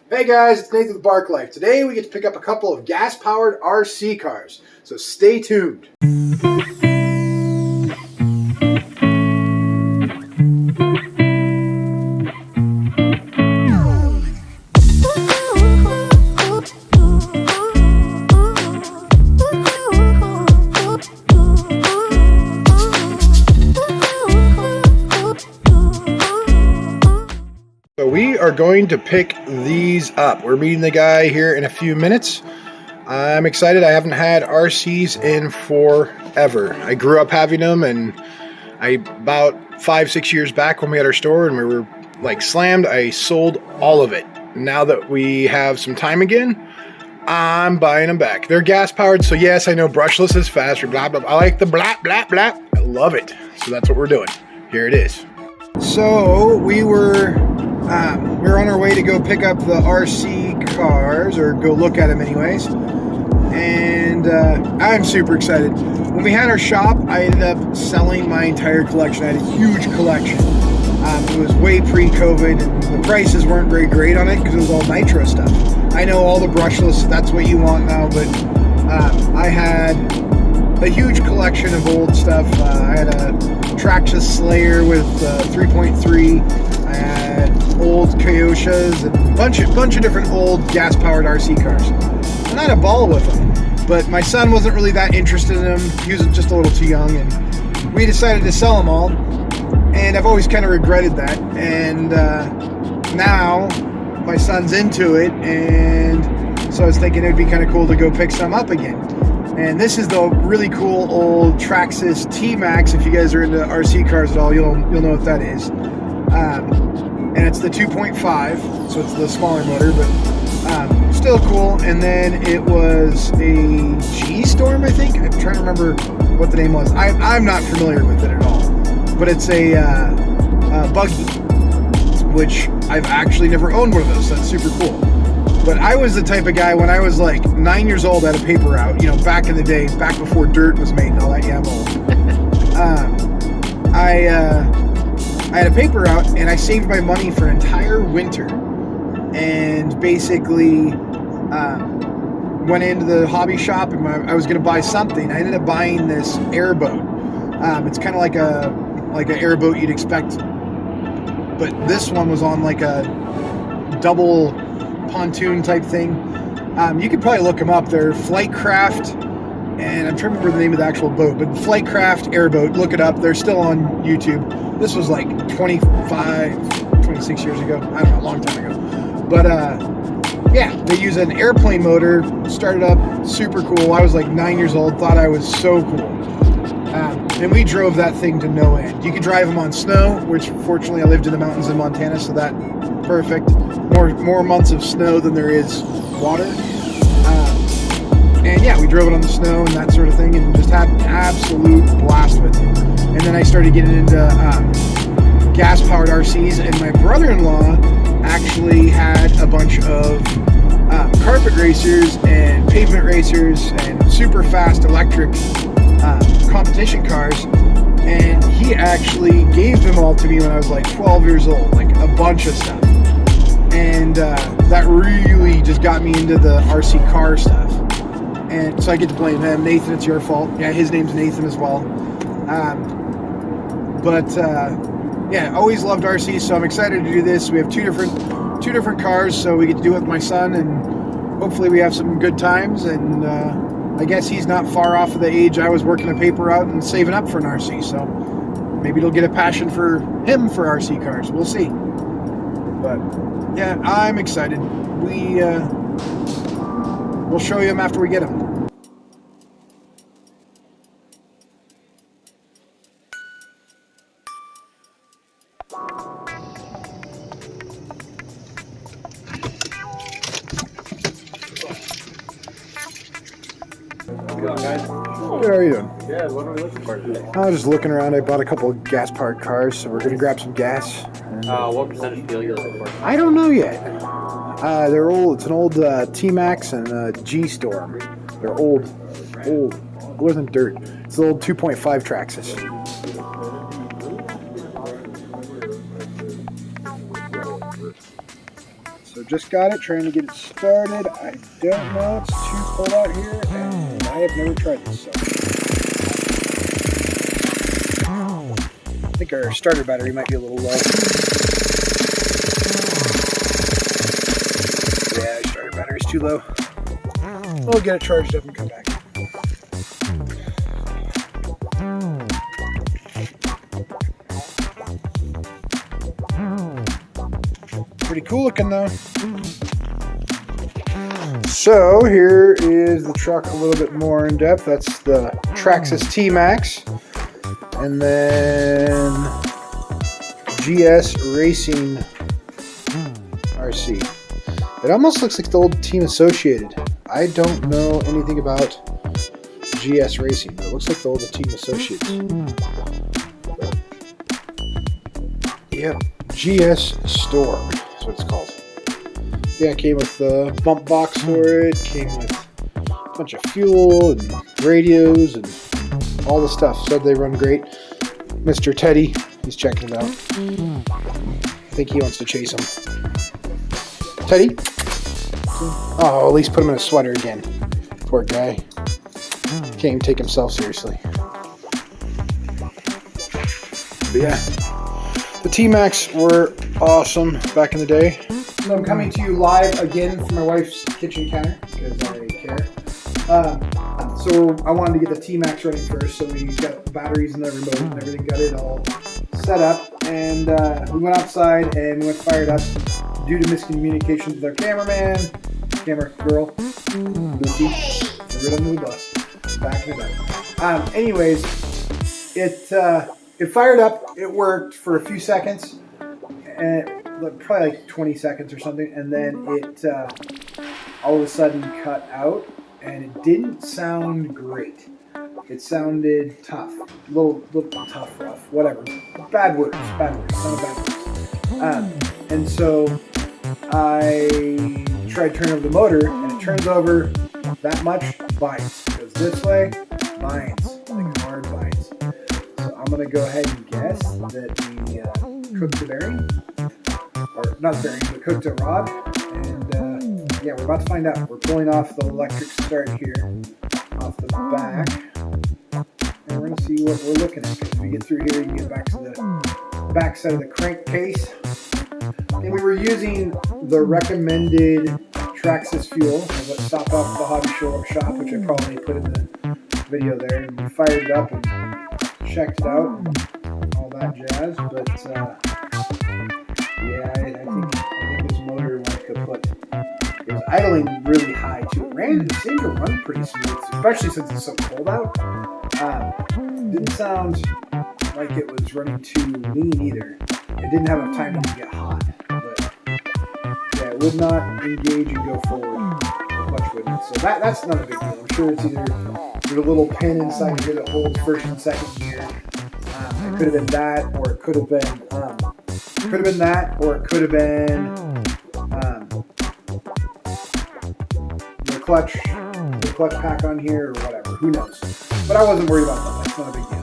Hey guys, it's Nathan with Bark Life. Today we get to pick up a couple of gas-powered RC cars, so stay tuned. So we are going to pick these up. We're meeting the guy here in a few minutes. I'm excited. I haven't had RCs in forever. I grew up having them, and about 5-6 years back when we had our store and we were like slammed, I sold all of it. Now that we have some time again, I'm buying them back. They're gas powered, so yes, I know brushless is faster, blah, blah, blah. I like the blah, blah, blah. I love it. So that's what we're doing. Here it is. So we were on our way to go pick up the RC cars, or go look at them anyways, and I'm super excited. When we had our shop, I ended up selling my entire collection. I had a huge collection. It was way pre-COVID, and the prices weren't very great on it because it was all Nitro stuff. I know all the brushless, that's what you want now, but I had a huge collection of old stuff. I had a Traxxas Slayer with 3.3. I had old Kyoshas and a bunch of different old gas-powered RC cars. And I had a ball with them, but my son wasn't really that interested in them. He was just a little too young, and we decided to sell them all. And I've always kind of regretted that. And now my son's into it, and so I was thinking it would be kind of cool to go pick some up again. And this is the really cool old Traxxas TMaxx. If you guys are into RC cars at all, you'll know what that is. And it's the 2.5, so it's the smaller motor, but still cool. And then it was a G-Storm, I think. I'm trying to remember what the name was. I'm not familiar with it at all, but it's a buggy, which I've actually never owned one of those, so that's super cool. But I was the type of guy, when I was like 9 years old, I had a paper route, you know, back in the day, back before dirt was made and all that. Yeah, I had a paper route, and I saved my money for an entire winter, and basically went into the hobby shop, and I was going to buy something. I ended up buying this airboat. It's kind of like an airboat you'd expect, but this one was on like a double pontoon type thing. You could probably look them up. They're Flightcraft, and I'm trying to remember the name of the actual boat, but Flightcraft airboat. Look it up. They're still on YouTube. This was like 26 years ago. I don't know, a long time ago. But yeah, they use an airplane motor. Started up, super cool. I was like 9 years old. Thought I was so cool. And we drove that thing to no end. You could drive them on snow, which fortunately I lived in the mountains in Montana, so that perfect. More months of snow than there is water. And yeah, we drove it on the snow and that sort of thing, and just had an absolute blast with it. And then I started getting into gas-powered RCs, and my brother-in-law actually had a bunch of carpet racers and pavement racers and super fast electric competition cars, and he actually gave them all to me when I was like 12 years old, like a bunch of stuff. And that really just got me into the RC car stuff. And so I get to blame him. Nathan, it's your fault. Yeah, his name's Nathan as well. Yeah, always loved RCs, so I'm excited to do this. We have two different cars, so we get to do it with my son, and hopefully we have some good times. And I guess he's not far off of the age I was working a paper out and saving up for an RC, so maybe it'll get a passion for him for RC cars. We'll see. But yeah, I'm excited. We'll show you them after we get them. How are you doing? Yeah, what are we looking for today? I was just looking around. I bought a couple of gas-powered cars, so we're going to grab some gas. What percentage fuel are you looking for? I don't know yet. They're old. It's an old T-Maxx and a G-Storm. They're old, older than dirt. It's the old 2.5 Traxxas. So just got it, trying to get it started. I don't know, it's too cold out here, and I have never tried this, so. I think our starter battery might be a little low. Yeah, our starter battery's too low. We'll get it charged up and come back. Pretty cool looking though. So here is the truck a little bit more in depth. That's the Traxxas TMaxx. And then GS Racing RC. It almost looks like the old Team Associated. I don't know anything about GS Racing, but it looks like the old Team Associates. Yep, GS Storm is what it's called. Yeah, it came with the bump box for it, came with a bunch of fuel and radios and all the stuff. Said they run great. Mr. Teddy, he's checking it out. I think he wants to chase him. Teddy? Oh, at least put him in a sweater again. Poor guy. Can't even take himself seriously. But yeah, the TMaxx were awesome back in the day. So I'm coming to you live again from my wife's kitchen counter because I care. So I wanted to get the TMaxx running first, so we got the batteries and the remote and everything, got it all set up, and we went outside and we went fired up due to miscommunications with our camera girl, Lucy, threw it under the bus, back in it up. Anyways, it fired up, it worked for a few seconds, and probably like 20 seconds or something, and then it all of a sudden cut out, and it didn't sound great. It sounded tough, a little tough, rough, whatever. Bad words, sounded bad words. And so I tried to turn over the motor, and it turns over that much, binds. It goes this way, binds, like hard binds. So I'm gonna go ahead and guess that we cooked the bearing, or not the bearing, but cooked a rod, and yeah, we're about to find out. We're pulling off the electric start here, off the back, and we're gonna see what we're looking at. If we get through here, you get back to the back side of the crankcase. And we were using the recommended Traxxas fuel, what stopped off at the hobby shop, which I probably put in the video there. And we fired it up and checked it out, and all that jazz. But yeah, I think this motor went kaput. It was idling really high too. It seemed to run pretty smooth, especially since it's so cold out. Didn't sound like it was running too lean either. It didn't have enough time to get hot. Yeah, it would not engage and go forward. The clutch wouldn't. So that's not a big deal. I'm sure it's either there's a little pin inside here that holds first and second gear. It could have been that, or it could have been the clutch pack on here or whatever. Who knows? But I wasn't worried about that. That's not a big deal.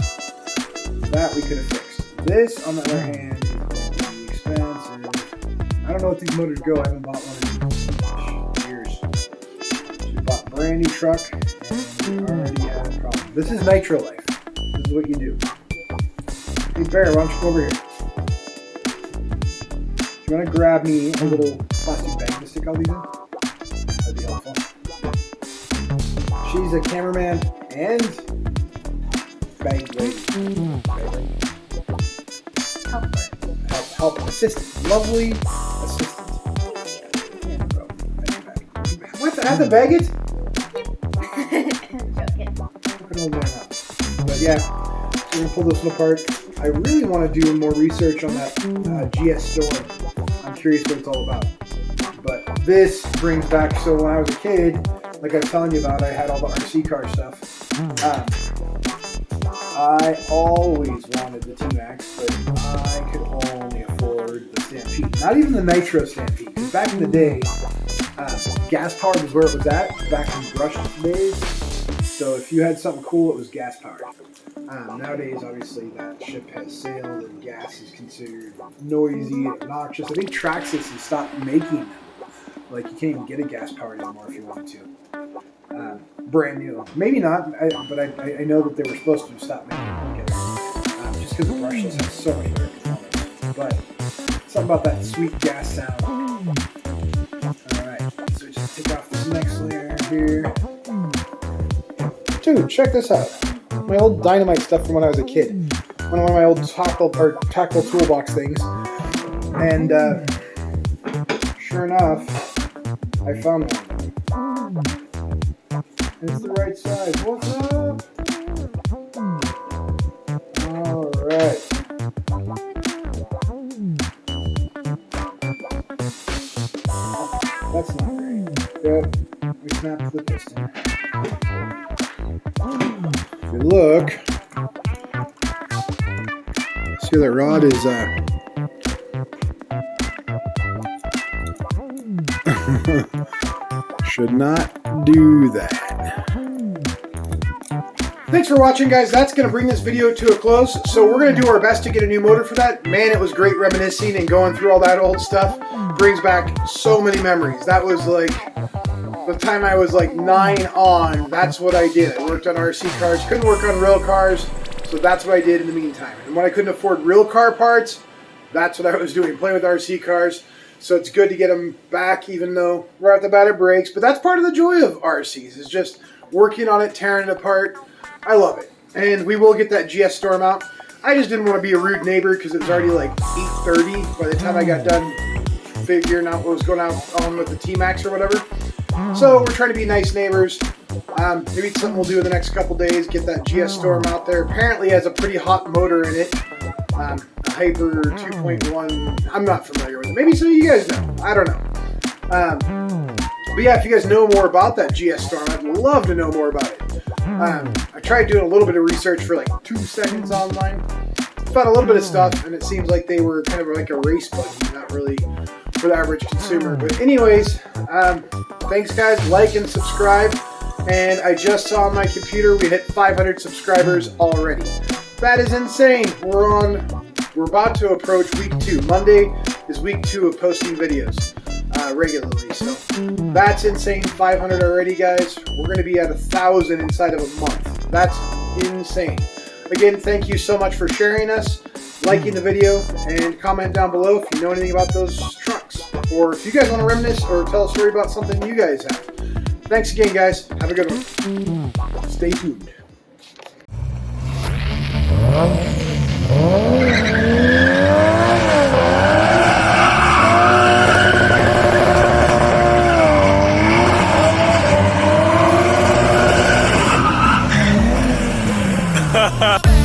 That we could have fixed. This, on the other hand, is expensive. I don't know what these motors go. I haven't bought one in years. So we bought a brand new truck, and we already had a problem. This is Nitro life. This is what you do. Hey Bear, why don't you come over here? Do you want to grab me a little plastic bag to stick all these in? That'd be helpful. She's a cameraman and bag lady. Help assistant. Lovely assistant. What? I have to bag it? Joking. Look at old man up. But yeah, we're gonna pull this one apart. I really want to do more research on that GS Storm. I'm curious what it's all about. But this brings back, so when I was a kid, like I was telling you about, I had all the RC car stuff. I always wanted the TMaxx, but I could only afford the Stampede. Not even the Nitro Stampede. Because back in the day, gas powered was where it was at, back in brush days. So if you had something cool, it was gas powered. Nowadays, obviously, that ship has sailed and gas is considered noisy and obnoxious. I think Traxxas has stopped making them. Like, you can't even get a gas powered anymore if you wanted to. Brand new. Maybe not, but I know that they were supposed to stop making them together. Just because the brushless has so much better performance. But something about that sweet gas sound. Alright, so just take off this next layer here. Dude, check this out. My old dynamite stuff from when I was a kid. One of my old tactile toolbox things. And sure enough, I found one. It's the right size. What's up? Alright. That's not great. Yep. We snapped the piston. If you look, see that rod is should not do that. Thanks for watching, guys. That's going to bring this video to a close. So we're going to do our best to get a new motor for that. Man, it was great reminiscing and going through all that old stuff. Brings back so many memories. That was like the time I was like 9 on. That's what I did. I worked on RC cars. Couldn't work on real cars. So that's what I did in the meantime. And when I couldn't afford real car parts, that's what I was doing. Playing with RC cars. So it's good to get them back, even though right off the bat it breaks. But that's part of the joy of RCs, is just working on it, tearing it apart. I love it. And we will get that GS Storm out. I just didn't want to be a rude neighbor because it was already like 8:30 by the time I got done figuring out what was going on with the TMaxx or whatever. So we're trying to be nice neighbors. Maybe it's something we'll do in the next couple days, get that GS Storm out there. Apparently it has a pretty hot motor in it. A Hyper 2.1. I'm not familiar with it. Maybe some of you guys know. I don't know. But yeah, if you guys know more about that GS Storm, I'd love to know more about it. I tried doing a little bit of research for like 2 seconds online. Found a little bit of stuff, and it seems like they were kind of like a race buggy, not really for the average consumer. But anyways, thanks guys. Like and subscribe. And I just saw on my computer we hit 500 subscribers already. That is insane. We're about to approach week 2. Monday is week 2 of posting videos regularly. So that's insane. 500 already, guys. We're going to be at 1,000 inside of a month. That's insane. Again, thank you so much for sharing us, liking the video, and comment down below if you know anything about those trucks. Or if you guys want to reminisce or tell a story about something you guys have. Thanks again, guys. Have a good one. Stay tuned. Ha ha!